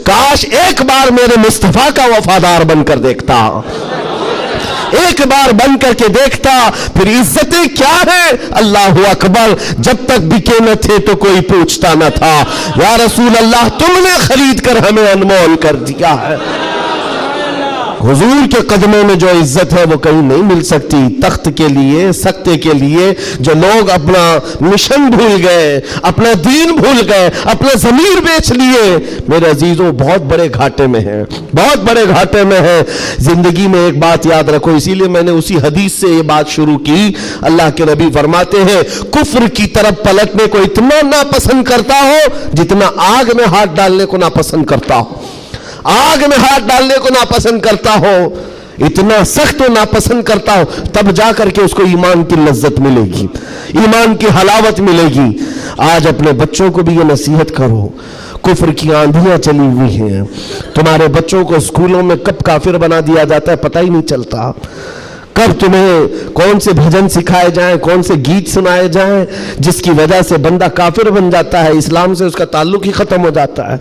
کاش ایک بار میرے مصطفیٰ کا وفادار بن کر دیکھتا، ایک بار بن کر کے دیکھتا، پھر عزتیں کیا ہیں، اللہ اکبر، جب تک بکے نہ تھے تو کوئی پوچھتا نہ تھا، یا رسول اللہ تم نے خرید کر ہمیں انمول کر دیا ہے۔ حضور کے قدموں میں جو عزت ہے وہ کہیں نہیں مل سکتی۔ تخت کے لیے، سکتے کے لیے جو لوگ اپنا مشن بھول گئے، اپنا دین بھول گئے، اپنا ضمیر بیچ لیے، میرے عزیزوں بہت بڑے گھاٹے میں ہیں، بہت بڑے گھاٹے میں ہیں۔ زندگی میں ایک بات یاد رکھو، اسی لیے میں نے اسی حدیث سے یہ بات شروع کی۔ اللہ کے نبی فرماتے ہیں کفر کی طرف پلٹنے کو اتنا ناپسند کرتا ہو جتنا آگ میں ہاتھ ڈالنے کو ناپسند کرتا ہو، آگ میں ہاتھ ڈالنے کو ناپسند کرتا ہو، اتنا سخت و ناپسند کرتا ہو، تب جا کر کے اس کو ایمان کی لذت ملے گی، ایمان کی حلاوت ملے گی۔ آج اپنے بچوں کو بھی یہ نصیحت کرو، کفر کی آندھیاں چلی ہوئی ہیں، تمہارے بچوں کو اسکولوں میں کب کافر بنا دیا جاتا ہے پتہ ہی نہیں چلتا، کب تمہیں کون سے بھجن سکھائے جائیں، کون سے گیت سنائے جائیں جس کی وجہ سے بندہ کافر بن جاتا ہے، اسلام سے اس کا تعلق ہی ختم ہو جاتا ہے۔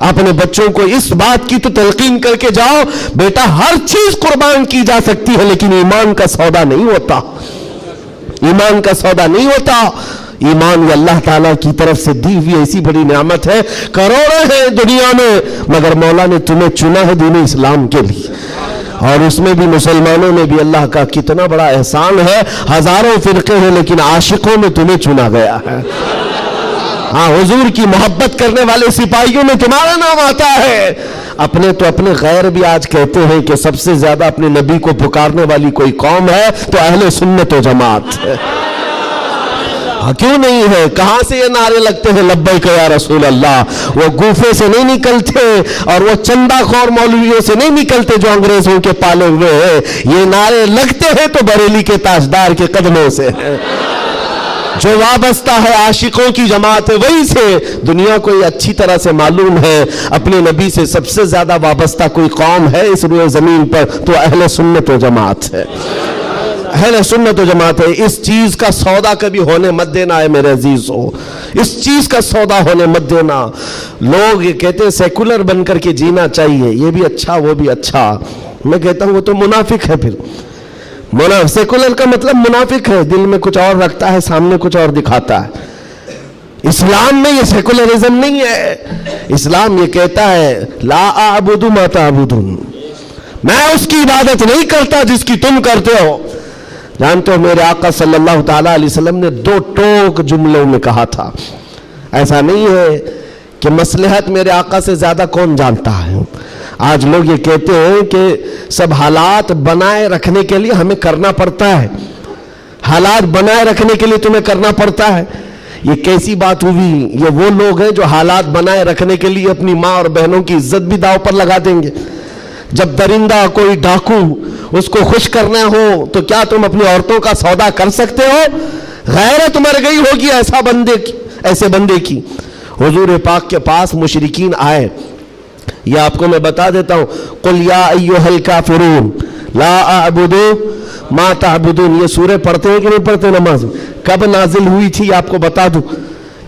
اپنے بچوں کو اس بات کی تو تلقین کر کے جاؤ، بیٹا ہر چیز قربان کی جا سکتی ہے لیکن ایمان کا سودا نہیں ہوتا، ایمان کا سودا نہیں ہوتا۔ ایمان یہ اللہ تعالیٰ کی طرف سے دی ہوئی ایسی بڑی نعمت ہے، کروڑوں ہیں دنیا میں مگر مولا نے تمہیں چنا ہے دین اسلام کے لیے، اور اس میں بھی مسلمانوں میں بھی اللہ کا کتنا بڑا احسان ہے، ہزاروں فرقے ہیں لیکن عاشقوں میں تمہیں چنا گیا ہے۔ ہاں، حضور کی محبت کرنے والے سپاہیوں میں تمہارا نام آتا ہے۔ اپنے تو اپنے غیر بھی آج کہتے ہیں کہ سب سے زیادہ اپنے نبی کو پکارنے والی کوئی قوم ہے تو اہل سنت و جماعت ہے۔ کیوں نہیں ہے؟ کہاں سے یہ نعرے لگتے ہیں لبیک یا رسول اللہ؟ وہ گوفے سے نہیں نکلتے اور وہ چندہ خور مولویوں سے نہیں نکلتے جو انگریزوں کے پالے ہوئے ہیں، یہ نعرے لگتے ہیں تو بریلی کے تاجدار کے قدموں سے ہیں۔ جو وابستہ ہے عاشقوں کی جماعت ہے وہی سے۔ دنیا کو یہ اچھی طرح سے معلوم ہے اپنے نبی سے سب سے زیادہ وابستہ کوئی قوم ہے اس روئے زمین پر تو اہل سنت و جماعت ہے، اہل سنت و جماعت ہے۔ اس چیز کا سودا کبھی ہونے مت دینا ہے میرے عزیزو، اس چیز کا سودا ہونے مت دینا۔ لوگ یہ کہتے ہیں سیکولر بن کر کے جینا چاہیے، یہ بھی اچھا وہ بھی اچھا، میں کہتا ہوں وہ تو منافق ہے۔ پھر سیکولر کا مطلب منافق ہے، دل میں کچھ اور رکھتا ہے سامنے کچھ اور دکھاتا ہے۔ اسلام میں یہ سیکولرزم نہیں ہے، اسلام یہ کہتا ہے لا اعبد ما تعبدون، میں اس کی عبادت نہیں کرتا جس کی تم کرتے ہو۔ جانتے ہو میرے آقا صلی اللہ تعالیٰ علیہ وسلم نے 2 ٹوک جملوں میں کہا تھا، ایسا نہیں ہے کہ مصلحت میرے آقا سے زیادہ کون جانتا ہے۔ آج لوگ یہ کہتے ہیں کہ سب حالات بنائے رکھنے کے لیے ہمیں کرنا پڑتا ہے، حالات بنائے رکھنے کے لیے تمہیں کرنا پڑتا ہے۔ یہ کیسی بات ہوئی؟ یہ وہ لوگ ہیں جو حالات بنائے رکھنے کے لیے اپنی ماں اور بہنوں کی عزت بھی داؤ پر لگا دیں گے۔ جب درندہ کوئی ڈاکو اس کو خوش کرنا ہو تو کیا تم اپنی عورتوں کا سودا کر سکتے ہو؟ غیرت مر گئی ہوگی ایسے بندے کی۔ حضور پاک کے پاس مشرکین آئے، یہ آپ کو میں بتا دیتا ہوں، قل یا ایھا الکافرون لا اعبد ما تعبدون، یہ سورہ پڑھتے ہیں کہ نہیں پڑھتے نماز؟ کب نازل ہوئی تھی یہ آپ کو بتا دوں،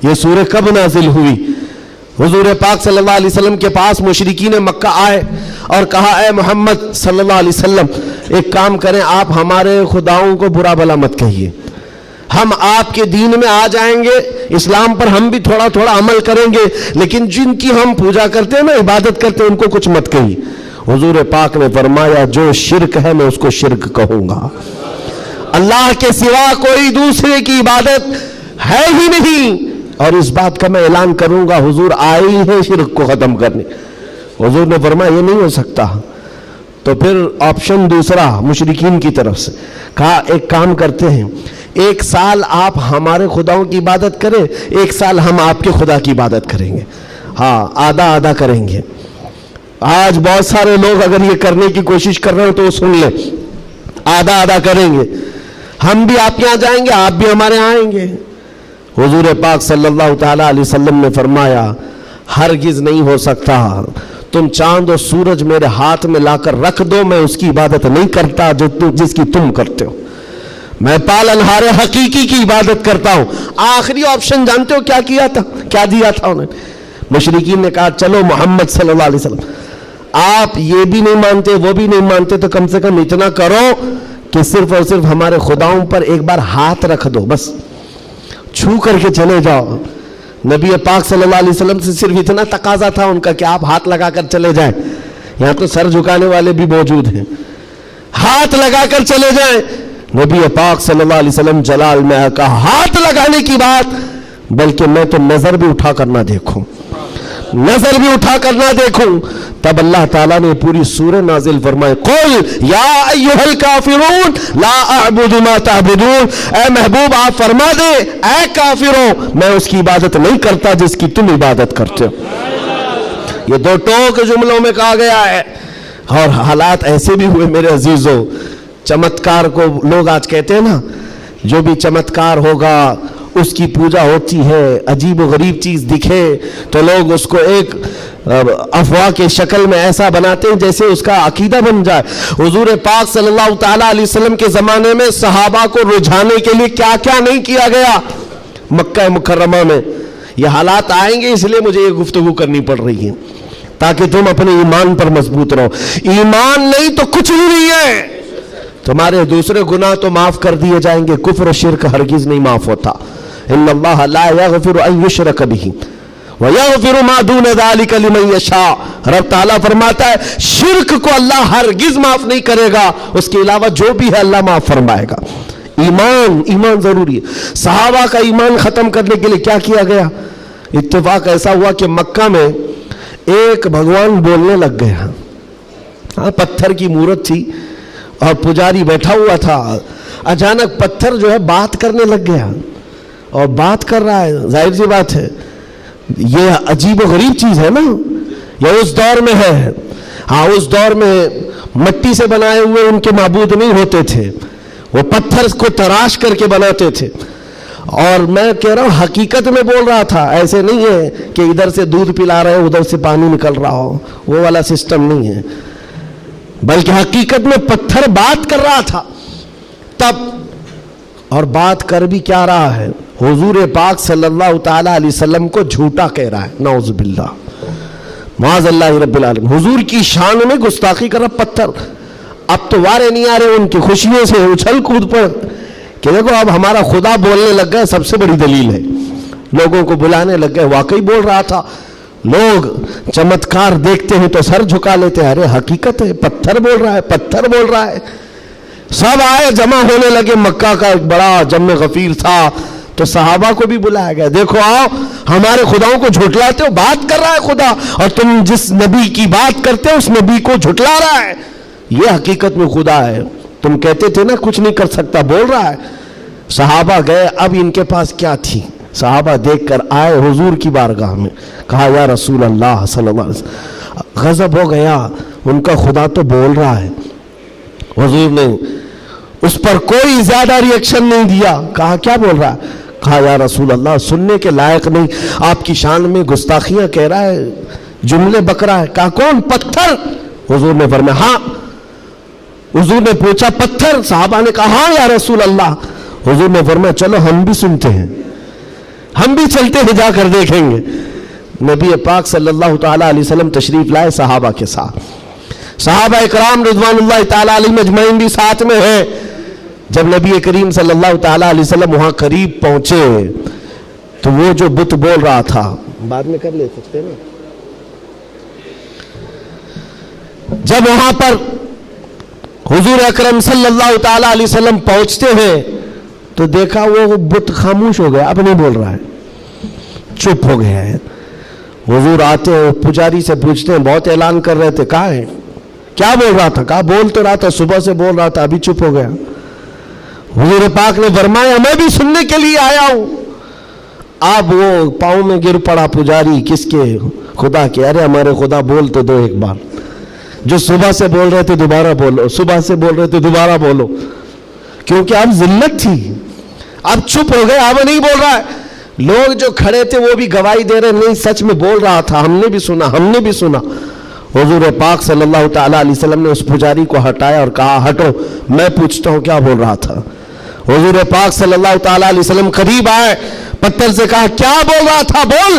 یہ سورہ کب نازل ہوئی؟ حضور پاک صلی اللہ علیہ وسلم کے پاس مشرکین مکہ آئے اور کہا اے محمد صلی اللہ علیہ وسلم ایک کام کریں، آپ ہمارے خداؤں کو برا بھلا مت کہیے، ہم آپ کے دین میں آ جائیں گے، اسلام پر ہم بھی تھوڑا تھوڑا عمل کریں گے، لیکن جن کی ہم پوجا کرتے ہیں نا، عبادت کرتے ہیں، ان کو کچھ مت کہیے۔ حضور پاک نے فرمایا جو شرک ہے میں اس کو شرک کہوں گا، اللہ کے سوا کوئی دوسرے کی عبادت ہے ہی نہیں، اور اس بات کا میں اعلان کروں گا حضور آئے ہی ہیں شرک کو ختم کرنے۔ حضور نے فرمایا یہ نہیں ہو سکتا۔ تو پھر آپشن دوسرا مشرکین کی طرف سے کہا ایک کام کرتے ہیں، 1 سال آپ ہمارے خداؤں کی عبادت کریں، 1 سال ہم آپ کے خدا کی عبادت کریں گے، ہاں آدھا آدھا کریں گے۔ آج بہت سارے لوگ اگر یہ کرنے کی کوشش کر رہے ہو تو سن لیں، آدھا آدھا کریں گے، ہم بھی آپ کے یہاں جائیں گے، آپ بھی ہمارے یہاں آئیں گے۔ حضور پاک صلی اللہ تعالیٰ علیہ وسلم نے فرمایا ہرگز نہیں ہو سکتا، تم چاند اور سورج میرے ہاتھ میں لا کر رکھ دو، میں اس کی عبادت نہیں کرتا جس کی تم کرتے ہو، میں پالنہار حقیقی کی عبادت کرتا ہوں۔ آخری آپشن جانتے ہو کیا کیا تھا، کیا دیا تھا انہوں نے؟ مشرکین نے کہا چلو محمد صلی اللہ علیہ وسلم آپ یہ بھی نہیں مانتے وہ بھی نہیں مانتے تو کم سے کم اتنا کرو کہ صرف اور صرف ہمارے خداؤں پر ایک بار ہاتھ رکھ دو، بس چھو کر کے چلے جاؤ۔ نبی پاک صلی اللہ علیہ وسلم سے صرف اتنا تقاضا تھا ان کا کہ آپ ہاتھ لگا کر چلے جائیں۔ یہاں تو سر جھکانے والے بھی موجود ہیں، ہاتھ لگا کر چلے جائیں۔ نبی پاک صلی اللہ علیہ وسلم جلال میں کہا ہاتھ لگانے کی بات، بلکہ میں تو نظر بھی اٹھا کر نہ دیکھوں، نظر بھی اٹھا کر نہ دیکھوں۔ تب اللہ تعالیٰ نے پوری سورہ نازل فرمائی، قل یا ایھا الکافرون لا اعبد ما تعبدون، اے محبوب آپ فرما دیں اے کافروں میں اس کی عبادت نہیں کرتا جس کی تم عبادت کرتے ہو۔ یہ دو ٹوک جملوں میں کہا گیا ہے، اور حالات ایسے بھی ہوئے میرے عزیزوں۔ چمتکار کو لوگ آج کہتے ہیں نا، جو بھی چمتکار ہوگا اس کی پوجا ہوتی ہے، عجیب و غریب چیز دکھے تو لوگ اس کو ایک افواہ کے شکل میں ایسا بناتے ہیں جیسے اس کا عقیدہ بن جائے۔ حضور پاک صلی اللہ تعالیٰ علیہ وسلم کے زمانے میں صحابہ کو رجھانے کے لیے کیا کیا نہیں کیا گیا مکہ مکرمہ میں۔ یہ حالات آئیں گے، اس لیے مجھے یہ گفتگو کرنی پڑ رہی ہے تاکہ تم اپنے ایمان پر مضبوط رہو۔ ایمان نہیں تو کچھ بھی نہیں ہے۔ تمہارے دوسرے گناہ تو معاف کر دیے جائیں گے، کفر و شرک ہرگز نہیں معاف ہوتا۔ ان اللہ لا یغفر ان یشرک بہ ویغفر ما دون ذلک لمن یشاء۔ رب تعالیٰ فرماتا ہے شرک کو اللہ ہرگز معاف نہیں کرے گا، اس کے علاوہ جو بھی ہے اللہ معاف فرمائے گا۔ ایمان ضروری ہے۔ صحابہ کا ایمان ختم کرنے کے لیے کیا کیا گیا؟ اتفاق ایسا ہوا کہ مکہ میں ایک بھگوان بولنے لگ گیا۔ ہاں پتھر کی مورت تھی اور پجاری بیٹھا ہوا تھا، اچانک پتھر جو ہے بات کرنے لگ گیا اور بات کر رہا ہے۔ ظاہر سی بات ہے یہ عجیب و غریب چیز ہے نا، یہ اس دور میں ہے۔ ہاں اس دور میں مٹی سے بنائے ہوئے ان کے معبود نہیں ہوتے تھے، وہ پتھر کو تراش کر کے بناتے تھے۔ اور میں کہہ رہا ہوں حقیقت میں بول رہا تھا، ایسے نہیں ہے کہ ادھر سے دودھ پلا رہے ہو ادھر سے پانی نکل رہا ہو، وہ والا سسٹم نہیں ہے، بلکہ حقیقت میں پتھر بات کر رہا تھا۔ تب اور بات کر بھی کیا رہا ہے؟ حضور پاک صلی اللہ تعالیٰ علیہ وسلم کو جھوٹا کہہ رہا ہے، نعوذ باللہ معاذ اللہ رب العالمین۔ حضور کی شان میں گستاخی کر رہا پتھر۔ اب تو وارے نہیں آ رہے ان کی خوشیوں سے اچھل کود پر کہ دیکھو اب ہمارا خدا بولنے لگ گیا، سب سے بڑی دلیل ہے۔ لوگوں کو بلانے لگ گئے، واقعی بول رہا تھا۔ لوگ چمتکار دیکھتے ہیں تو سر جھکا لیتے ہیں، ارے حقیقت ہے پتھر بول رہا ہے، پتھر بول رہا ہے۔ سب آئے جمع ہونے لگے، مکہ کا ایک بڑا جمع غفیر تھا تو صحابہ کو بھی بلایا گیا، دیکھو آؤ ہمارے خداؤں کو جھٹلاتے ہو، بات کر رہا ہے خدا، اور تم جس نبی کی بات کرتے ہو اس نبی کو جھٹلا رہا ہے، یہ حقیقت میں خدا ہے۔ تم کہتے تھے نا کچھ نہیں کر سکتا، بول رہا ہے۔ صحابہ گئے، اب ان کے پاس کیا تھی؟ صحابہ دیکھ کر آئے حضور کی بارگاہ میں، کہا یا رسول اللہ صلی اللہ علیہ وسلم، غضب ہو گیا، ان کا خدا تو بول رہا ہے۔ حضور نے اس پر کوئی زیادہ ریئیکشن نہیں دیا، کہا کیا بول رہا ہے؟ کہا یا رسول اللہ سننے کے لائق نہیں، آپ کی شان میں گستاخیاں کہہ رہا ہے، جملے بک رہا ہے۔ کہا کون؟ پتھر۔ حضور نے فرمایا ہاں۔ حضور نے پوچھا پتھر؟ صحابہ نے کہا ہاں یا رسول اللہ۔ حضور نے فرمایا چلو ہم بھی سنتے ہیں، ہم بھی چلتے ہیں، جا کر دیکھیں گے۔ نبی پاک صلی اللہ تعالیٰ علیہ وسلم تشریف لائے صحابہ کے ساتھ، صحابہ اکرام رضوان اللہ تعالیٰ علیہ مجمعین بھی ساتھ میں ہیں۔ جب نبی کریم صلی اللہ تعالیٰ علیہ وسلم وہاں قریب پہنچے تو وہ جو بت بول رہا تھا، بعد میں کر لے سکتے نا، جب وہاں پر حضور اکرم صلی اللہ تعالیٰ علیہ وسلم پہنچتے ہیں تو دیکھا وہ بت خاموش ہو گیا، اب نہیں بول رہا ہے، چپ ہو گیا ہے۔ حضور آتے ہیں، پجاری سے پوچھتے ہیں، بہت اعلان کر رہے تھے، کہاں ہے؟ کیا بول رہا تھا؟ کہا بول تو رہا تھا، صبح سے بول رہا تھا، ابھی چپ ہو گیا۔ حضور پاک نے فرمایا میں بھی سننے کے لیے آیا ہوں۔ اب وہ پاؤں میں گر پڑا پجاری، کس کے؟ خدا کے۔ ارے ہمارے خدا بول تو دو ایک بار، جو صبح سے بول رہے تھے دوبارہ بولو، صبح سے بول رہے تھے دوبارہ بولو، کیونکہ اب ذلت تھی، اب چپ ہو گئے، اب نہیں بول رہا ہے۔ لوگ جو کھڑے تھے وہ بھی گواہی دے رہے، نہیں سچ میں بول رہا تھا، ہم نے بھی سنا، ہم نے بھی سنا۔ حضور پاک صلی اللہ تعالیٰ علیہ وسلم نے اس پجاری کو ہٹایا اور کہا ہٹو، میں پوچھتا ہوں کیا بول رہا تھا۔ حضور پاک صلی اللہ تعالیٰ علیہ وسلم قریب آئے، پتھر سے کہا کیا بول رہا تھا؟ بول۔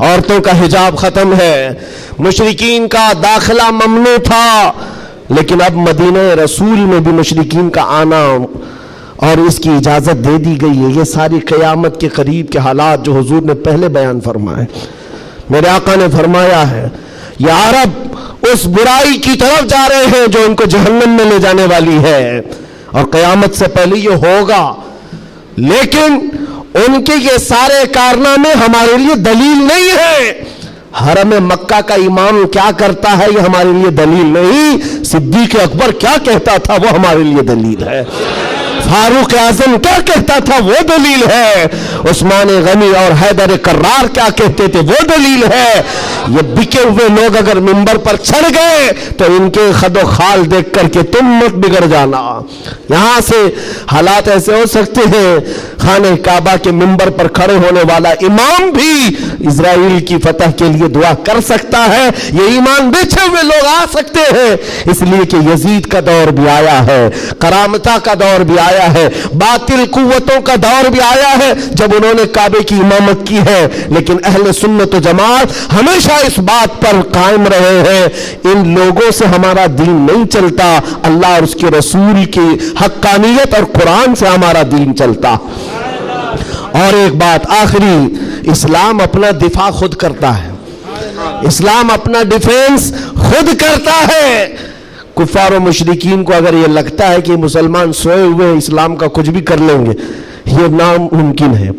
عورتوں کا حجاب ختم ہے، مشرکین کا داخلہ ممنوع تھا، لیکن اب مدینہ رسول میں بھی مشرکین کا آنا اور اس کی اجازت دے دی گئی ہے۔ یہ ساری قیامت کے قریب کے حالات جو حضور نے پہلے بیان فرمائے، میرے آقا نے فرمایا ہے یہ عرب اس برائی کی طرف جا رہے ہیں جو ان کو جہنم میں لے جانے والی ہے، اور قیامت سے پہلے یہ ہوگا، لیکن ان کے یہ سارے کارنامے ہمارے لیے دلیل نہیں ہے۔ حرم مکہ کا امام کیا کرتا ہے یہ ہمارے لیے دلیل نہیں، صدیق اکبر کیا کہتا تھا وہ ہمارے لیے دلیل ہے، فاروق اعظم کیا کہتا تھا وہ دلیل ہے، عثمان غنی اور حیدر کرار کیا کہتے تھے وہ دلیل ہے۔ یہ بکے ہوئے لوگ اگر منبر پر چڑھ گئے تو ان کے خد و خال دیکھ کر کے تم مت بگڑ جانا۔ یہاں سے حالات ایسے ہو سکتے ہیں خانہ کعبہ کے منبر پر کھڑے ہونے والا امام بھی اسرائیل کی فتح کے لیے دعا کر سکتا ہے، یہ ایمان بیچے ہوئے لوگ آ سکتے ہیں، اس لیے کہ یزید کا دور بھی آیا ہے، کرامتہ کا دور بھی آیا ہے، باطل قوتوں کا دور بھی آیا ہے جب انہوں نے کعبے کی امامت کی ہے، لیکن اہل سنت و جماعت ہمیشہ اس بات پر قائم رہے ہیں ان لوگوں سے ہمارا دین نہیں چلتا، اللہ اور اس کے رسول کی حقانیت اور قرآن سے ہمارا دین چلتا۔ اور ایک بات آخری، اسلام اپنا دفاع خود کرتا ہے، اسلام اپنا ڈیفینس خود کرتا ہے۔ کفار و مشرکین کو اگر یہ لگتا ہے کہ مسلمان سوئے ہوئے اسلام کا کچھ بھی کر لیں گے، یہ ناممکن ہے،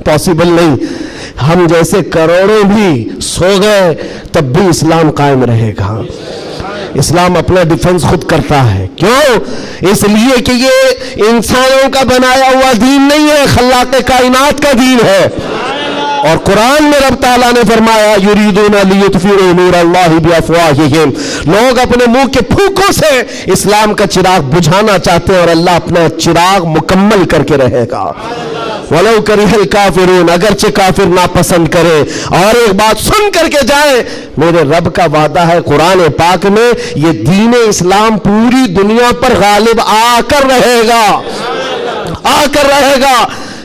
پاسبل نہیں۔ ہم جیسے کروڑوں بھی سو گئے تب بھی اسلام قائم رہے گا۔ اسلام اپنا ڈیفنس خود کرتا ہے، کیوں؟ اس لیے کہ یہ انسانوں کا بنایا ہوا دین نہیں ہے، خلاق کائنات کا دین ہے۔ اور قرآن میں رب تعالیٰ نے فرمایا یریدون لیطفئوا نور اللہ بافواہہم، لوگ اپنے منہ کے پھونکوں سے اسلام کا چراغ بجھانا چاہتے ہیں اور اللہ اپنا چراغ مکمل کر کے رہے گا۔ وَلَوْ كَرِهَ الْكَافِرُونَ، اگرچہ کافر ناپسند کرے۔ اور ایک بات سن کر کے جائیں، میرے رب کا وعدہ ہے قرآن پاک میں، یہ دین اسلام پوری دنیا پر غالب آ کر رہے گا، آ کر رہے گا۔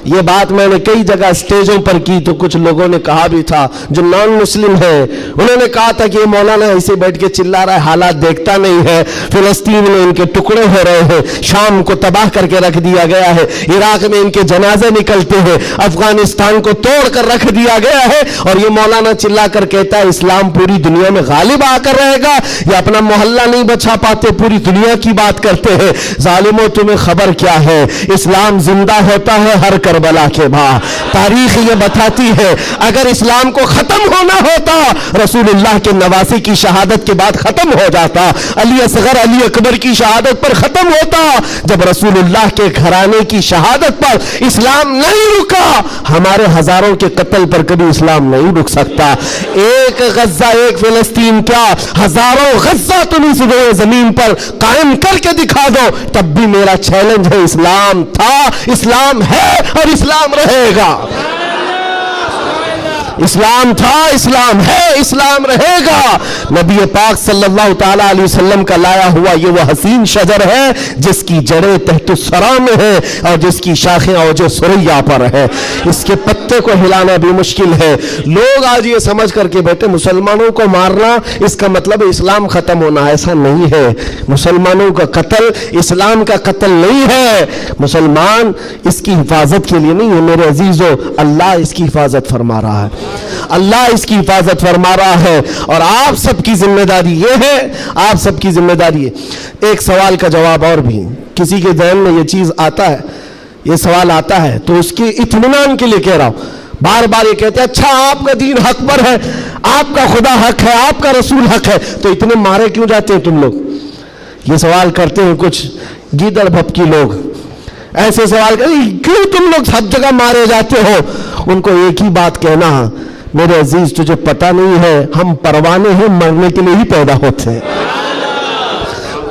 یہ بات میں نے کئی جگہ اسٹیجوں پر کی تو کچھ لوگوں نے کہا بھی تھا جو نان مسلم ہیں، انہوں نے کہا تھا کہ یہ مولانا ایسے بیٹھ کے چلا رہا ہے، حالات دیکھتا نہیں ہے، فلسطین میں ان کے ٹکڑے ہو رہے ہیں، شام کو تباہ کر کے رکھ دیا گیا ہے، عراق میں ان کے جنازے نکلتے ہیں، افغانستان کو توڑ کر رکھ دیا گیا ہے، اور یہ مولانا چلا کر کہتا ہے اسلام پوری دنیا میں غالب آ کر رہے گا۔ یہ اپنا محلہ نہیں بچا پاتے، پوری دنیا کی بات کرتے ہیں۔ ظالموں تمہیں خبر کیا ہے، اسلام زندہ ہوتا ہے ہر کربلا کے بعد۔ تاریخ یہ بتاتی ہے اگر اسلام کو ختم ہونا ہوتا رسول اللہ کے نواسی کی شہادت کے بعد ختم ہو جاتا، علی اصغر علی اکبر کی شہادت پر ختم ہوتا۔ جب رسول اللہ کے گھرانے کی شہادت پر اسلام نہیں رکا، ہمارے ہزاروں کے قتل پر کبھی اسلام نہیں رک سکتا۔ ایک غزہ، ایک فلسطین کیا، ہزاروں غزہ تم اس زمین پر قائم کر کے دکھا دو، تب بھی میرا چیلنج ہے، اسلام تھا، اسلام ہے اور اسلام رہے گا۔ اسلام تھا، اسلام ہے، اسلام رہے گا۔ نبی پاک صلی اللہ تعالیٰ علیہ وسلم کا لایا ہوا یہ وہ حسین شجر ہے جس کی جڑیں تحت الثری میں ہے اور جس کی شاخیں اوج ثریا پر ہے، اس کے پتے کو ہلانا بھی مشکل ہے۔ لوگ آج یہ سمجھ کر کے بیٹھے مسلمانوں کو مارنا اس کا مطلب اسلام ختم ہونا، ایسا نہیں ہے۔ مسلمانوں کا قتل اسلام کا قتل نہیں ہے، مسلمان اس کی حفاظت کے لیے نہیں ہے۔ میرے عزیزو، اللہ اس کی حفاظت فرما رہا ہے، اللہ اس کی حفاظت فرما رہا ہے، اور آپ سب کی ذمہ داری یہ ہے، آپ سب کی ذمہ داری ہے۔ ایک سوال کا جواب اور بھی، کسی کے ذہن میں یہ چیز آتا ہے، یہ سوال آتا ہے تو اس کے اطمینان کے لیے کہہ رہا ہوں، بار بار یہ کہتے ہیں اچھا آپ کا دین حق پر ہے، آپ کا خدا حق ہے، آپ کا رسول حق ہے، تو اتنے مارے کیوں جاتے ہیں تم لوگ؟ یہ سوال کرتے ہیں کچھ گیدڑ بھپکی لوگ، ایسے سوال کرتے ہیں کیوں تم لوگ سب جگہ مارے جاتے ہو؟ ان کو ایک ہی بات کہنا، میرے عزیز تجھے پتہ نہیں ہے ہم پروانے ہیں، مرنے کے لیے ہی پیدا ہوتے ہیں،